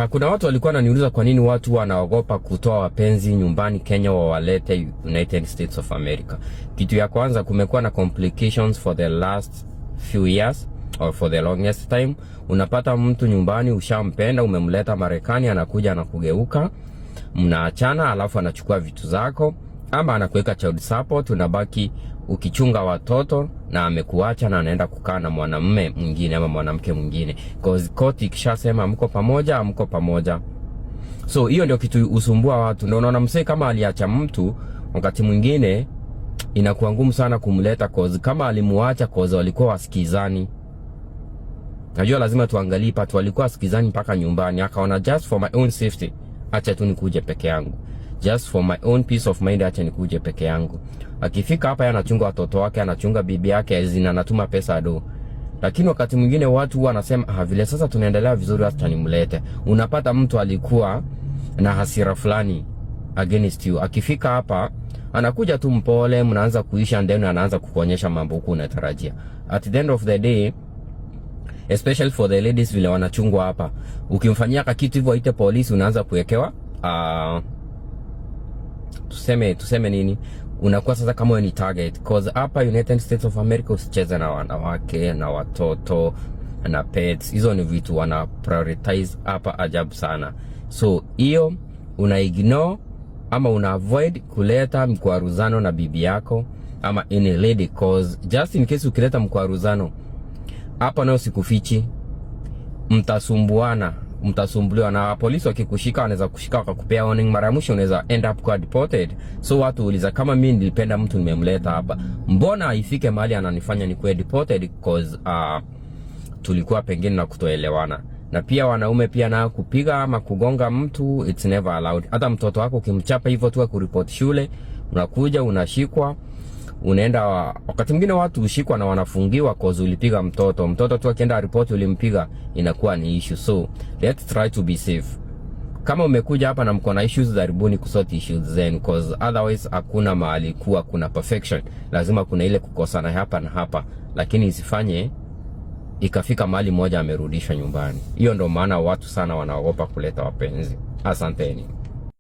Kuna watu walikuwa wananiuliza kwa nini watu wanaogopa kutoa wapenzi nyumbani Kenya wawalete United States of America. Kitu ya kwanza, kumekuwa na complications for the last few years or for the longest time. Unapata mtu nyumbani, ushampenda, umemleta Marekani, anakuja anakugeuka, mnaachana, alafu anachukua vitu zako, ama anakuweka child support, unabaki ukichunga watoto na amekuacha na anaenda kukaa na mwanamume mwingine ama mwanamke mwingine. Cause court ikishasema mko pamoja. So hiyo ndio kitu usumbua watu. Ndio unaona msee kama aliacha mtu, wakati mwingine inakuwa ngumu sana kumleta, cause kama alimuacha cause walikuwa wasikizani. Najua lazima tuangalie patu walikuwa wasikizani mpaka nyumbani, akaona just for my own safety acha tu nikuje peke yangu. Just for my own peace of mind acha nikuje peke yangu. Akifika hapa anachunga watoto wake, anachunga bibi yake, anatuma pesa do. Lakini wakati mwingine watu wanasema vile sasa tunaendelea vizuri hata nimlete. Unapata mtu alikuwa na hasira fulani against you. Akifika hapa anakuja tu mpole, mnaanza kuisha, ndani anaanza kukuonyesha mambo huko unatarajia. At the end of the day, especially for the ladies vile wanachungwa hapa, ukimfanyia kitu hivyo ite polisi, unaanza kuwekewa tuseme nini, unakuwa sasa kama ni target. Cause hapa United States of America usicheze na wanawake na watoto na pets. Hizo ni vitu wana prioritize hapa ajabu sana. So hiyo una ignore ama una avoid kuleta mkwaruzano na bibi yako ama any lady, cause just in case ukileta mkwaruzano hapa nao sikufichi, mtasumbuliwa na polisi. Wakikushika wanaweza kushika wakakupea warning, mara mwisho unaweza end up kwa deported. So watu uliza, kama mimi nilipenda mtu nimemleta hapa, mbona ifike mahali ananifanya nikuwe deported? Cause tulikuwa pengine na kutoelewana. Na pia wanaume pia na kupiga ama kugonga mtu, it's never allowed. Hata mtoto wako ukimchapa hivyo tu kuripoti shule, unakuja unashikwa, unaenda. Wakati mwingine watu ushikwa na wanafungiwa cause ulipiga mtoto tu, akienda report ulimpiga, inakuwa ni issue. So let's try to be safe. Kama umekuja hapa na mko na issues, jaribuni kusort issues zenu, cause otherwise hakuna mahali kuwa kuna perfection. Lazima kuna ile kukosana hapa na hapa, lakini isifanye ikafika mahali moja amerudishwa nyumbani. Hiyo ndio maana watu sana wanaogopa kuleta wapenzi. Asanteni.